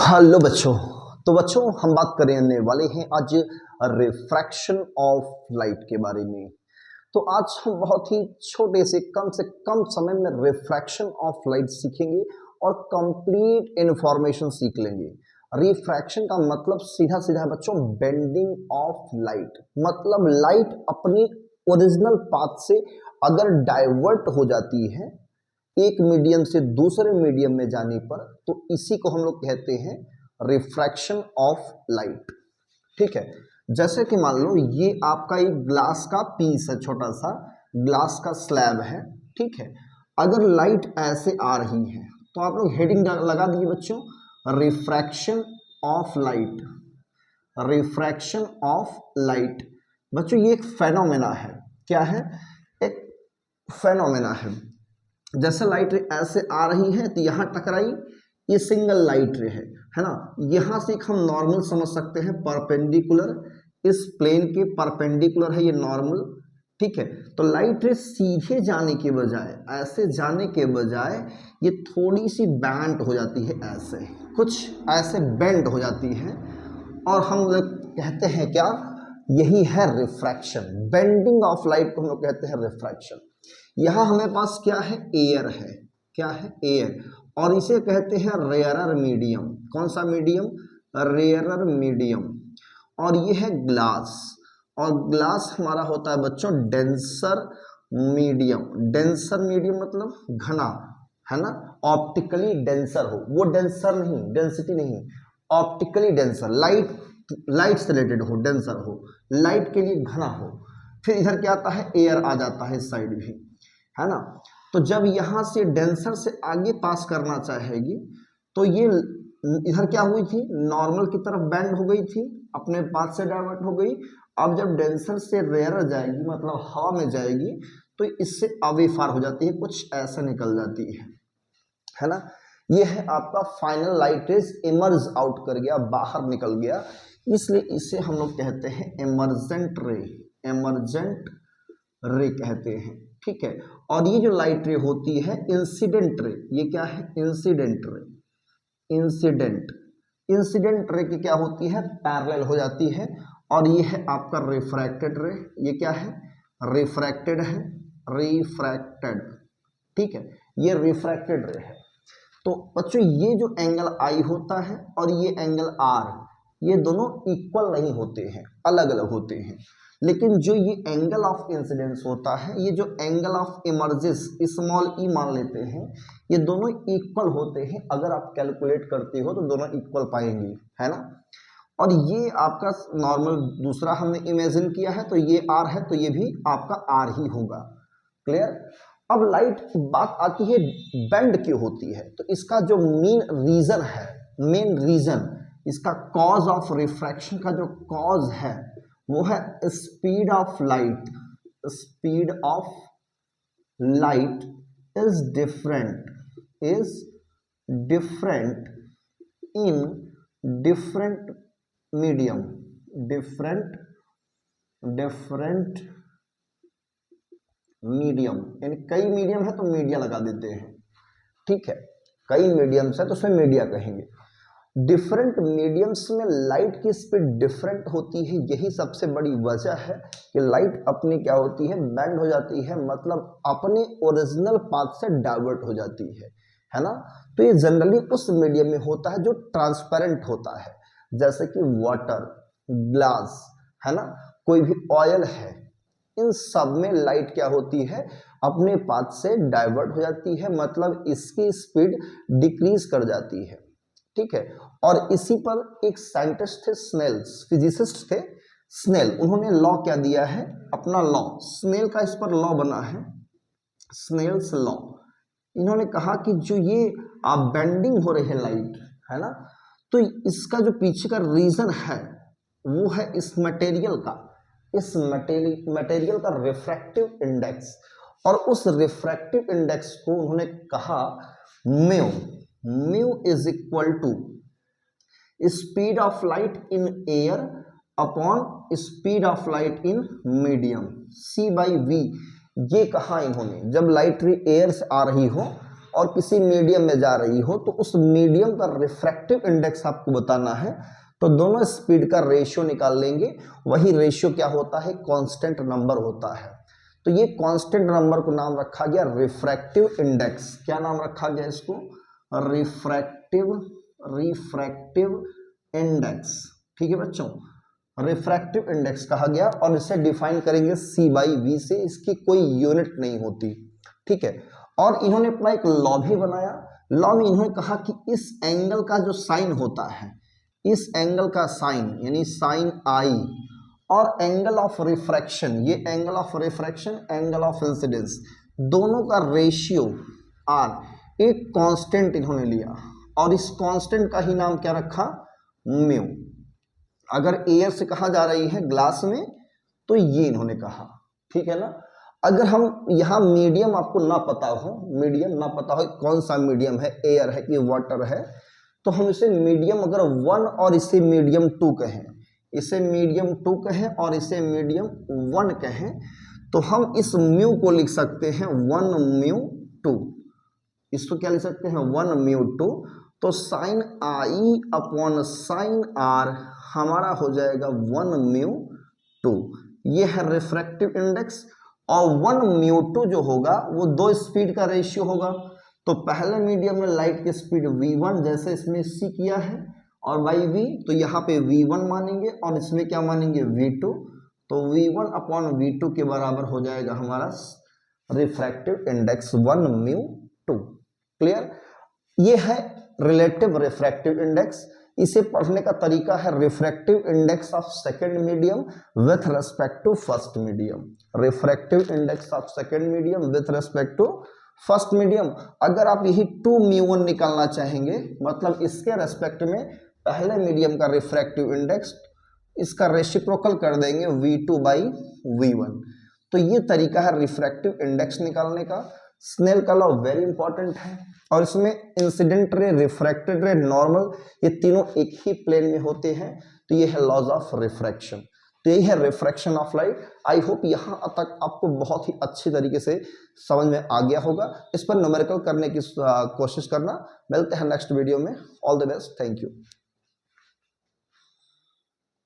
Hello बच्चों। तो बच्चों हम बात करने वाले हैं आज रिफ्रैक्शन ऑफ लाइट के बारे में। तो आज हम बहुत ही छोटे से कम समय में रिफ्रैक्शन ऑफ लाइट सीखेंगे और कंप्लीट इंफॉर्मेशन सीख लेंगे। रिफ्रैक्शन का मतलब सीधा सीधा बच्चों बेंडिंग ऑफ लाइट, मतलब लाइट अपनी ओरिजिनल पाथ से अगर डाइवर्ट हो जाती है एक मीडियम से दूसरे मीडियम में जाने पर, तो इसी को हम लोग कहते हैं रिफ्रैक्शन ऑफ लाइट। ठीक है, जैसे कि मान लो ये आपका एक ग्लास का पीस है, छोटा सा ग्लास का स्लैब है। ठीक है, अगर लाइट ऐसे आ रही है तो आप लोग हेडिंग लगा दिए बच्चों, refraction of light. Refraction of light बच्चों ये एक फेनोमेना है। क्या है? एक फेनोमेना है। जैसे लाइट रे ऐसे आ रही है तो यहाँ टकराई, ये सिंगल लाइट रे है ना। यहाँ से हम नॉर्मल समझ सकते हैं, परपेंडिकुलर, इस प्लेन के परपेंडिकुलर है ये नॉर्मल। ठीक है, तो लाइट रे सीधे जाने के बजाय, ऐसे जाने के बजाय ये थोड़ी सी बैंड हो जाती है, ऐसे कुछ ऐसे बेंड हो जाती है और हम लोग कहते हैं क्या, यही है रिफ्रैक्शन। बेंडिंग ऑफ लाइट को हम लोग कहते हैं रिफ्रैक्शन। यहाँ हमें पास क्या है, एयर है। क्या है? एयर। और इसे कहते हैं रेयरर मीडियम। कौन सा मीडियम? Rarer medium. और ये है ग्लास, और ग्लास हमारा होता है बच्चों डेंसर मीडियम। डेंसर मीडियम मतलब घना, है ना। ऑप्टिकली डेंसर हो, वो डेंसर नहीं, डेंसिटी नहीं, ऑप्टिकली डेंसर, लाइट से रिलेटेड हो, डेंसर हो, लाइट के लिए घना हो। फिर इधर क्या आता है, एयर आ जाता है इस साइड भी, है ना। तो जब यहां से डेंसर से आगे पास करना चाहेगी तो ये इधर क्या हुई थी, नॉर्मल की तरफ बेंड हो गई थी, अपने पाथ से डाइवर्ट हो गई। अब जब डेंसर से रेयर जाएगी, मतलब हवा में जाएगी, तो इससे अवे फार हो जाती है, कुछ ऐसे निकल जाती है ना। ये है आपका final light rays emerge out कर गया, बाहर निकल गया, इसलिए इसे हम लोग कहते हैं इमर्जेंट रे। इमर्जेंट रे कहते हैं। ठीक है, और ये जो लाइट रे होती है इंसिडेंट रे। ये क्या है? Incident ray. Incident incident ray की क्या होती है, पैरेलल हो जाती है। और ये है आपका रिफ्रैक्टेड रे। ये क्या है? रिफ्रैक्टेड है, रिफ्रैक्टेड। ठीक है, ये रिफ्रैक्टेड रे है। तो बच्चों ये जो एंगल आई होता है और ये एंगल आर, ये दोनों इक्वल नहीं होते हैं, अलग अलग होते हैं। लेकिन जो ये एंगल ऑफ इंसिडेंस होता है, ये जो एंगल ऑफ इमर्जेस, स्मॉल ई मान लेते हैं, ये दोनों इक्वल होते हैं। अगर आप कैलकुलेट करते हो तो दोनों इक्वल पाएंगे, है ना। और ये आपका नॉर्मल दूसरा हमने इमेजिन किया है, तो ये आर है तो ये भी आपका आर ही होगा। क्लियर? अब लाइट की बात आती है बेंड क्यों होती है, तो इसका जो मेन रीजन इसका कॉज ऑफ रिफ्रैक्शन का जो कॉज है वो है speed of light. Speed of light is different in different medium. Different medium, यानी कई मीडियम है तो मीडिया लगा देते हैं। ठीक है, कई मीडियम्स है तो उसमें मीडिया कहेंगे। डिफरेंट मीडियम्स में लाइट की स्पीड डिफरेंट होती है, यही सबसे बड़ी वजह है कि लाइट अपनी क्या होती है, बेंड हो जाती है, मतलब अपने ओरिजिनल पाथ से डाइवर्ट हो जाती है ना। तो ये जनरली उस मीडियम में होता है जो ट्रांसपेरेंट होता है, जैसे कि वाटर, ग्लास, है ना, कोई भी ऑयल है, इन सब में लाइट क्या होती है, अपने पाथ से डाइवर्ट हो जाती है, मतलब इसकी स्पीड डिक्रीज कर जाती है। ठीक है, और इसी पर एक साइंटिस्ट थे स्नेल, फिजिसिस्ट थे स्नेल, उन्होंने लॉ क्या दिया है, अपना लॉ, स्नेल का इस पर लॉ बना है, स्नेल्स लॉ। इन्होंने कहा कि जो ये बेंडिंग हो रही है लाइट, है ना, तो इसका जो पीछे का रीजन है वो है इस मटेरियल का, इस मटेरियल का रिफ्रैक्टिव इंडेक्स। और उस रिफ्रैक्टिव इंडेक्स को उन्होंने कहा mu is equal to speed of light in air upon speed of light in medium, C/V। ये कहा इन्होंने, जब लाइट एयर से आ रही हो और किसी मीडियम में जा रही हो तो उस मीडियम का रिफ्रैक्टिव इंडेक्स आपको बताना है, तो दोनों स्पीड का रेशियो निकाल लेंगे। वही रेशियो क्या होता है, कांस्टेंट नंबर होता है। तो ये कांस्टेंट नंबर को नाम रखा गया रिफ्रैक्टिव इंडेक्स। क्या नाम रखा गया इसको, रिफ्रैक्टिव इंडेक्स। ठीक है बच्चों, रिफ्रैक्टिव इंडेक्स कहा गया और इसे डिफाइन करेंगे C/V से, इसकी कोई यूनिट नहीं होती। ठीक है, और इन्होंने अपना एक लॉ भी बनाया। लॉ में इन्होंने कहा कि इस एंगल का जो साइन होता है, इस एंगल का साइन यानी साइन आई, और एंगल ऑफ रिफ्रैक्शन, ये angle of refraction, angle of incidence, दोनों का रेशियो आर एक कांस्टेंट इन्होंने लिया और इस कांस्टेंट का ही नाम क्या रखा, म्यू। अगर एयर से कहा जा रही है ग्लास में तो ये इन्होंने कहा। ठीक है ना। अगर हम यहाँ मीडियम आपको ना पता हो, मीडियम ना पता हो कौन सा मीडियम है, एयर है कि वाटर है, तो हम इसे मीडियम अगर 1 और इसे मीडियम 2 कहें, इसे मीडियम 2 कहें और इसे मीडियम 1 कहें, तो हम इस म्यू को लिख सकते हैं 1 म्यू 2। इसको क्या लिख सकते हैं, 1 म्यू 2। तो sine i upon sine r हमारा हो जाएगा 1 म्यू 2। ये है रिफ्रैक्टिव इंडेक्स। और 1 म्यू 2 जो होगा वो दो स्पीड का रेशियो होगा। तो पहले मीडियम में लाइट की स्पीड v1 जैसे इसमें c किया है और बाई v, तो यहाँ पे v1 मानेंगे और इसमें क्या मानेंगे v2। तो v1 अपॉन v2 के बराबर हो जाएगा हमारा रिफ्रैक्टिव इंडेक्स 1 म्यू 2। क्लियर। ये है रिलेटिव रिफ्रैक्टिव इंडेक्स। इसे पढ़ने का तरीका है refractive index of second medium with respect to first medium. Refractive index of second medium with respect to first medium. अगर आप यही 2 म्यू 1 निकालना चाहेंगे, मतलब इसके रेस्पेक्ट में पहले मीडियम का रिफ्रैक्टिव इंडेक्स, इसका रेसिप्रोकल कर देंगे v2/v1। तो ये तरीका है रिफ्रैक्टिव इंडेक्स निकालने का। स्नेल का लॉ वेरी इंपॉर्टेंट है और इसमें इंसिडेंट रे, रिफ्रैक्टेड रे, नॉर्मल, ये तीनों एक ही प्लेन में होते हैं। तो ये है लॉज ऑफ रिफ्रैक्शन। तो यही है refraction of light. I hope यहाँ तक आपको बहुत ही अच्छी तरीके से समझ में आ गया होगा। इस पर न्यूमेरिकल करने की कोशिश करना। मिलते हैं नेक्स्ट वीडियो में। All the best, thank you.